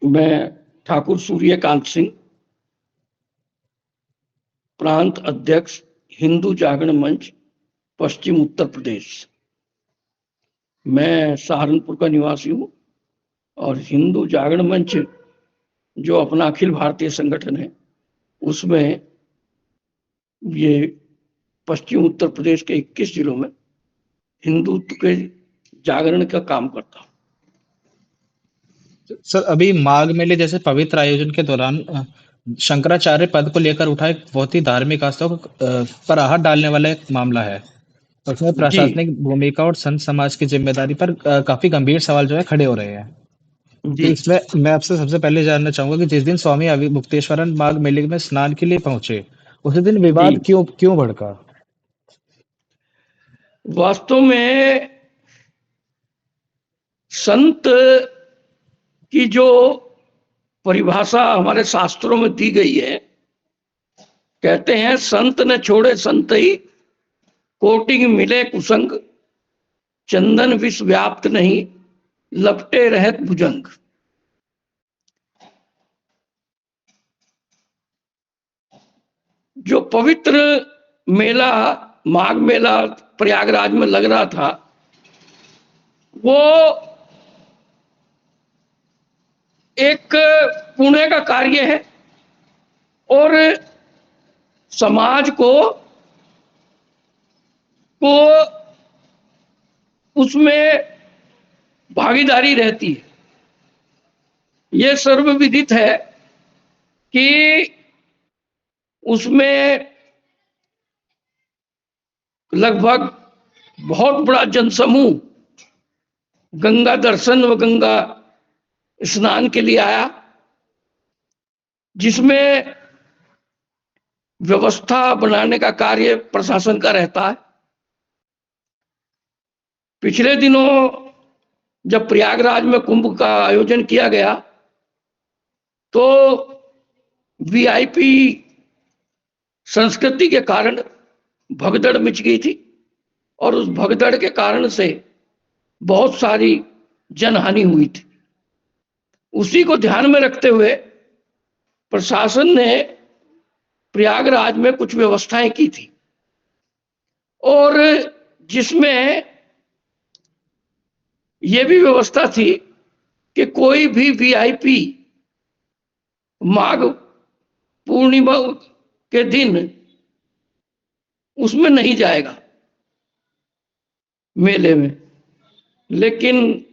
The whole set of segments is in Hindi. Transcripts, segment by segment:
मैं ठाकुर सूर्यकांत सिंह, प्रांत अध्यक्ष, हिंदू जागरण मंच, पश्चिम उत्तर प्रदेश। मैं सहारनपुर का निवासी हूँ और हिंदू जागरण मंच जो अपना अखिल भारतीय संगठन है, उसमें ये पश्चिम उत्तर प्रदेश के 21 जिलों में हिंदुत्व के जागरण का काम करता हूँ। सर, अभी माघ मेले जैसे पवित्र आयोजन के दौरान शंकराचार्य पद को लेकर उठा एक बहुत ही धार्मिक आस्था पर आहत डालने वाला एक मामला है। उसमें जी प्रशासनिक भूमिका और संत समाज की जिम्मेदारी पर काफी गंभीर सवाल जो है खड़े हो रहे हैं। तो जी इसमें मैं आपसे सबसे पहले जानना चाहूंगा कि जिस दिन स्वामी मुक्तेश्वरानंद माघ मेले में स्नान के लिए पहुंचे, उसी दिन जी विवाद क्यों क्यों भड़का? वास्तव में संत की जो परिभाषा हमारे शास्त्रों में दी गई है, कहते हैं संत न छोड़े संत ही, कोटिंग मिले कुसंग, चंदन विष व्याप्त नहीं, लपटे रहत भुजंग। जो पवित्र मेला माघ मेला प्रयागराज में लग रहा था, वो एक पुण्य का कार्य है और समाज को उसमें भागीदारी रहती है। ये सर्वविदित है कि उसमें लगभग बहुत बड़ा जनसमूह गंगा दर्शन व गंगा स्नान के लिए आया, जिसमें व्यवस्था बनाने का कार्य प्रशासन का रहता है। पिछले दिनों जब प्रयागराज में कुंभ का आयोजन किया गया, तो वीआईपी संस्कृति के कारण भगदड़ मच गई थी और उस भगदड़ के कारण से बहुत सारी जनहानि हुई थी। उसी को ध्यान में रखते हुए प्रशासन ने प्रयागराज में कुछ व्यवस्थाएं की थी और जिसमें यह भी व्यवस्था थी कि कोई भी वीआईपी माघ पूर्णिमा के दिन उसमें नहीं जाएगा मेले में। लेकिन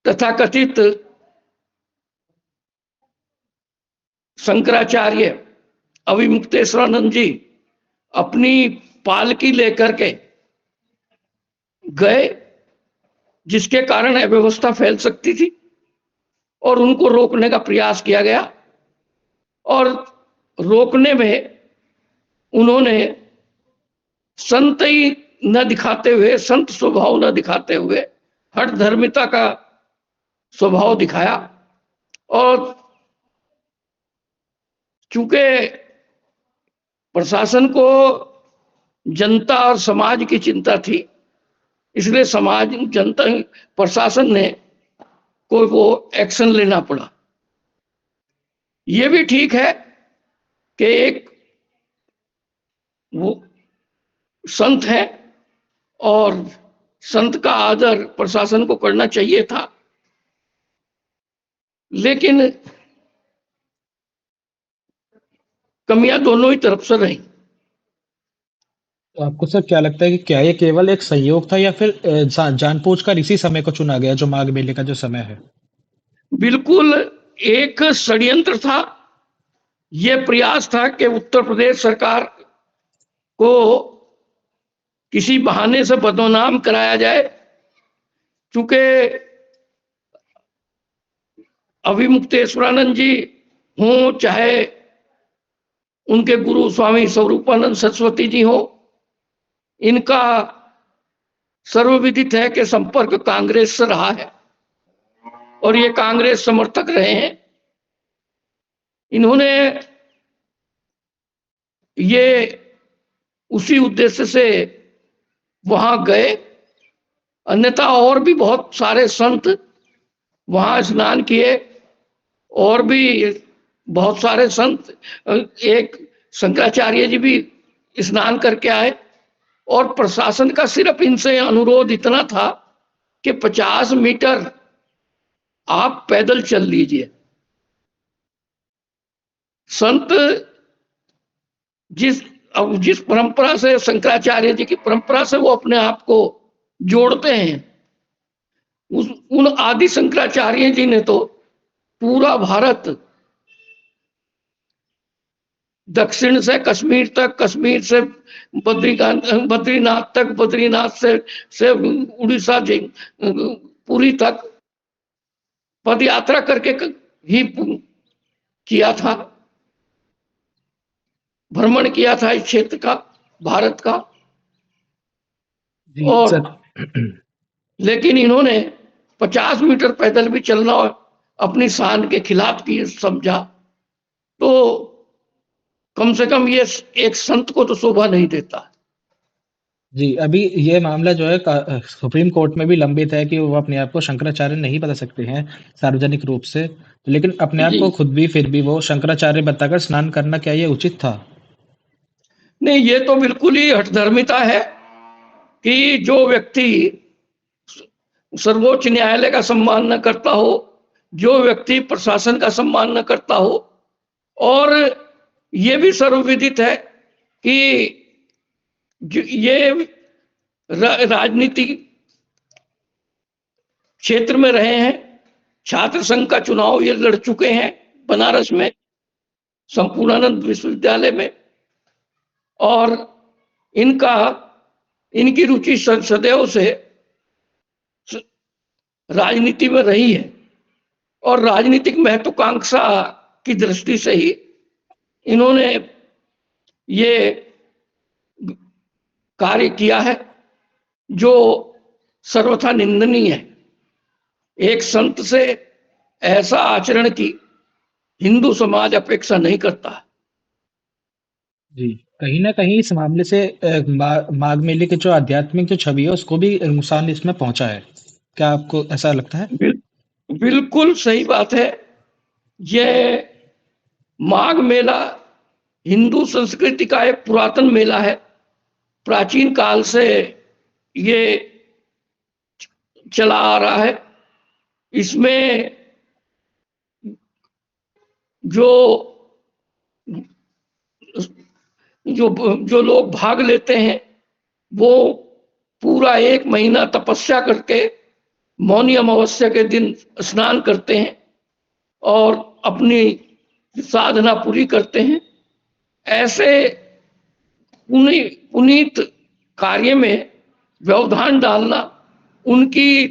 तथाकथित शंकराचार्य अविमुक्तेश्वरानंद जी अपनी पालकी लेकर के गए, जिसके कारण अव्यवस्था फैल सकती थी और उनको रोकने का प्रयास किया गया और रोकने में उन्होंने संत ही न दिखाते हुए, संत स्वभाव न दिखाते हुए हठ धर्मिता का स्वभाव दिखाया। और चूंकि प्रशासन को जनता और समाज की चिंता थी, इसलिए समाज जनता प्रशासन ने कोई वो एक्शन लेना पड़ा। ये भी ठीक है कि एक वो संत है और संत का आदर प्रशासन को करना चाहिए था, लेकिन कमियां दोनों ही तरफ से रही। तो आपको सर क्या लगता है कि क्या ये केवल एक संयोग था या फिर जानबूझकर इसी समय को चुना गया जो माघ मेले का जो समय है? बिल्कुल एक षड्यंत्र था। यह प्रयास था कि उत्तर प्रदेश सरकार को किसी बहाने से बदनाम कराया जाए। चूंकि अविमुक्तेश्वरानंद जी हों, चाहे उनके गुरु स्वामी स्वरूपानंद सरस्वती जी हो, इनका सर्वविदित है कि संपर्क कांग्रेस से रहा है और ये कांग्रेस समर्थक रहे हैं। इन्होंने ये उसी उद्देश्य से वहां गए, अन्यथा और भी बहुत सारे संत वहां स्नान किए और भी बहुत सारे संत, एक शंकराचार्य जी भी स्नान करके आए। और प्रशासन का सिर्फ इनसे अनुरोध इतना था कि 50 मीटर आप पैदल चल लीजिए। संत जिस जिस परंपरा से, शंकराचार्य जी की परंपरा से वो अपने आप को जोड़ते हैं, उन आदि शंकराचार्य जी ने तो पूरा भारत, दक्षिण से कश्मीर तक, कश्मीर से बद्रीनाथ तक, बद्रीनाथ से उड़ीसा पूरी तक पद यात्रा करके ही किया था, भ्रमण किया था इस क्षेत्र का, भारत का। जी और सर। लेकिन इन्होंने 50 मीटर पैदल भी चलना अपनी शान के खिलाफ की समझा, तो कम से कम ये एक संत को तो शोभा नहीं देता। जी, अभी ये मामला जो है सुप्रीम कोर्ट में भी लंबित है कि वो अपने आप को शंकराचार्य नहीं बता सकते हैं सार्वजनिक रूप से। लेकिन अपने आप जी को खुद भी फिर भी वो शंकराचार्य बताकर स्नान करना, क्या ये उचित था? नहीं, ये तो बिल्कुल ही हठधर्मिता है कि जो व्यक्ति सर्वोच्च न्यायालय का सम्मान न करता हो, जो व्यक्ति प्रशासन का सम्मान न करता हो, और ये भी सर्वविदित है कि ये राजनीति क्षेत्र में रहे हैं, छात्र संघ का चुनाव ये लड़ चुके हैं बनारस में, संपूर्णानंद विश्वविद्यालय में। और इनका इनकी रुचि सदैव से राजनीति में रही है, और राजनीतिक महत्वाकांक्षा की दृष्टि से ही इन्होंने ये कार्य किया है, जो सर्वथा निंदनीय है। एक संत से ऐसा आचरण की हिंदू समाज अपेक्षा नहीं करता। जी, कहीं न कहीं इस मामले से माघ मेले की जो आध्यात्मिक जो छवि है, उसको भी नुकसान इसमें पहुँचा है। क्या आपको ऐसा लगता है? बिल, बिल्कुल सही बात है। यह माघ मेला हिंदू संस्कृति का एक पुरातन मेला है। प्राचीन काल से ये चला आ रहा है। इसमें जो जो जो लोग भाग लेते हैं, वो पूरा 1 महीना तपस्या करके मौनी अमावस्या के दिन स्नान करते हैं और अपनी साधना पूरी करते हैं। ऐसे पुनीत कार्य में व्यवधान डालना, उनकी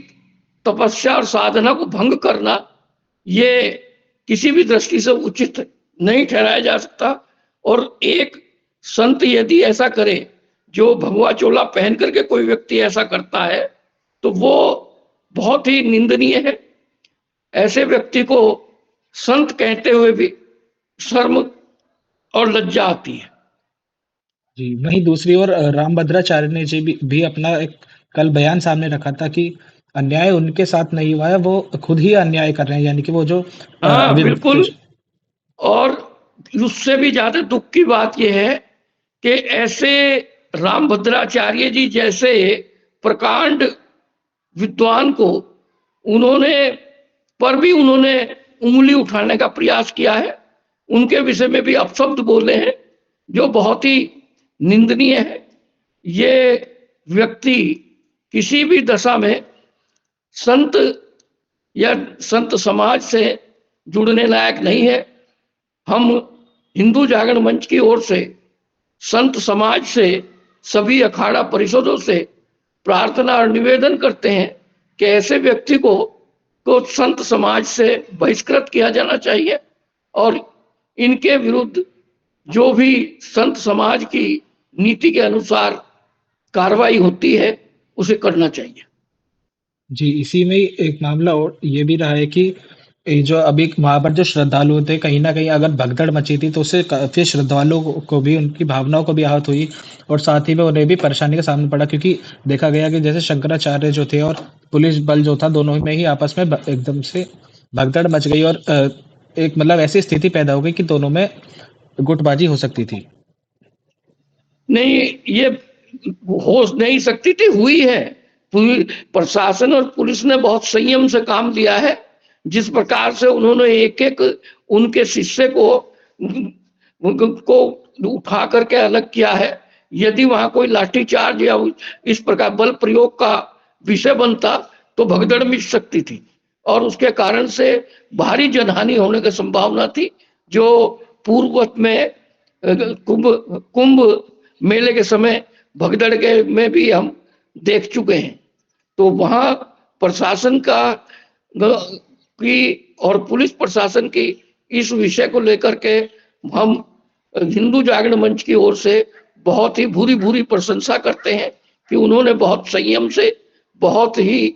तपस्या और साधना को भंग करना, ये किसी भी दृष्टि से उचित नहीं ठहराया जा सकता। और एक संत यदि ऐसा करे, जो भगवा चोला पहन करके कोई व्यक्ति ऐसा करता है, तो वो बहुत ही निंदनीय है। ऐसे व्यक्ति को संत कहते हुए भी शर्म और लज्जा आती है। जी, वहीं दूसरी ओर रामभद्राचार्य ने जी भी अपना एक कल बयान सामने रखा था कि अन्याय उनके साथ नहीं हुआ है, वो खुद ही अन्याय कर रहे हैं। यानी कि वो जो हाँ अभी बिल्कुल। कुछ और उससे भी ज्यादा दुख की बात यह है कि ऐसे रामभद्राचार्य जी जैसे प्रकांड विद्वान को उन्होंने पर भी उन्होंने उंगली उठाने का प्रयास किया है, उनके विषय में भी अपशब्द बोले हैं, जो बहुत ही निंदनीय है। ये व्यक्ति किसी भी दशा में संत या संत समाज से जुड़ने लायक नहीं है। हम हिंदू जागरण मंच की ओर से संत समाज से, सभी अखाड़ा परिषदों से प्रार्थना और निवेदन करते हैं कि ऐसे व्यक्ति को संत समाज से बहिष्कृत किया जाना चाहिए, और इनके विरुद्ध जो भी संत समाज की नीति के अनुसार कार्रवाई होती है, उसे करना चाहिए। जी, इसी में ही एक मामला और ये भी रहा है कि ये जो अभी वहाँ पर जो श्रद्धालु थे, कहीं न कहीं अगर भगदड़ मची थी, तो उससे काफ़ी श्रद्धालुओं को भी, उनकी भावनाओं को भी आहत हुई और साथ ही में उन्हें भी परेशानी का सामना पड़ा, क्योंकि देखा गया कि जैसे शंकराचार्य जो थे और पुलिस बल जो था, दोनों में ही आपस में एकदम से भगदड़ मच गई और एक मतलब ऐसी स्थिति पैदा हो गई कि दोनों में गुटबाजी हो सकती थी। नहीं, ये हो नहीं सकती थी, हुई है। प्रशासन और पुलिस ने बहुत संयम से काम लिया है। जिस प्रकार से उन्होंने एक एक उनके शिष्य को उठा करके अलग किया है, यदि वहां कोई लाठीचार्ज या इस प्रकार बल प्रयोग का विषय बनता तो भगदड़ मिट सकती थी और उसके कारण से भारी जनहानि होने की संभावना थी, जो पूर्ववत में कुंभ कुंभ मेले के समय भगदड़ के में भी हम देख चुके हैं। तो वहां प्रशासन का की और पुलिस प्रशासन की इस विषय को लेकर के हम हिंदू जागरण मंच की ओर से बहुत ही भूरी भूरी प्रशंसा करते हैं कि उन्होंने बहुत संयम से, बहुत ही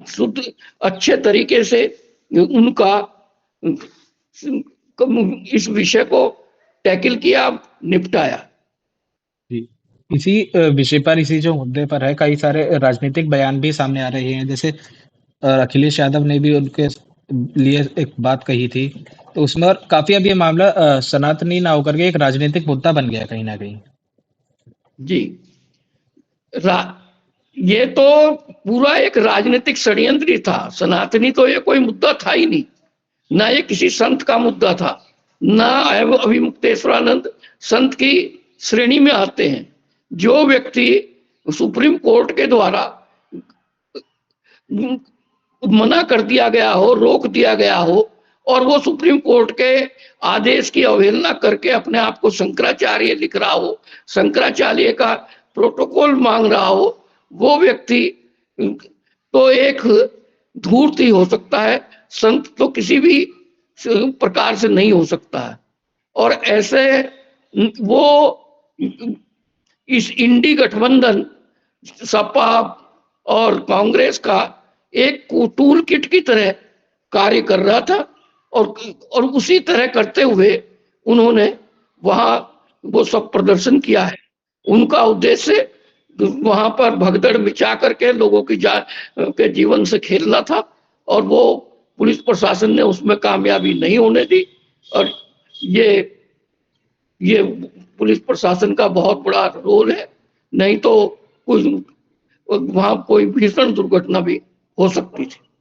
शुद्ध अच्छे तरीके से उनका इस विषय को टैकल किया, निपटाया। जी। इसी विषय पर, इसी जो मुद्दे पर है, कई सारे राजनीतिक बयान भी सामने आ रहे हैं। जैसे अखिलेश यादव ने भी उनके लिए एक बात कही थी, तो उसमें और काफ़ी अब ये मामला सनातनी ना होकर के एक राजनीतिक मुद्दा बन गया है कहीं न कहीं। जी, रा ये तो पूरा एक राजनीतिक षड्यंत्र ही था। सनातनी तो ये कोई मुद्दा था ही नहीं, ना ये किसी संत का मुद्दा था, ना अभिमुक्तेश्वरानंद संत की श्रेणी में आते हैं। जो व्यक्ति सुप्रीम कोर्ट के द्वारा मना कर दिया गया हो, रोक दिया गया हो और वो सुप्रीम कोर्ट के आदेश की अवहेलना करके अपने आप को शंकराचार्य लिख रहा हो, शंकराचार्य का प्रोटोकॉल मांग रहा हो, वो व्यक्ति तो एक धूर्त ही हो सकता है, संत तो किसी भी प्रकार से नहीं हो सकता है। और ऐसे वो इस इंडी गठबंधन सपा और कांग्रेस का एक टूल किट की तरह कार्य कर रहा था और उसी तरह करते हुए उन्होंने वहां वो सब प्रदर्शन किया है। उनका उद्देश्य वहां पर भगदड़ मचा करके लोगों की जान के जीवन से खेलना था और वो पुलिस प्रशासन ने उसमें कामयाबी नहीं होने दी और ये ये पुलिस प्रशासन का बहुत बड़ा रोल है। नहीं तो कुछ वहां कोई भीषण दुर्घटना भी हो सकती थी।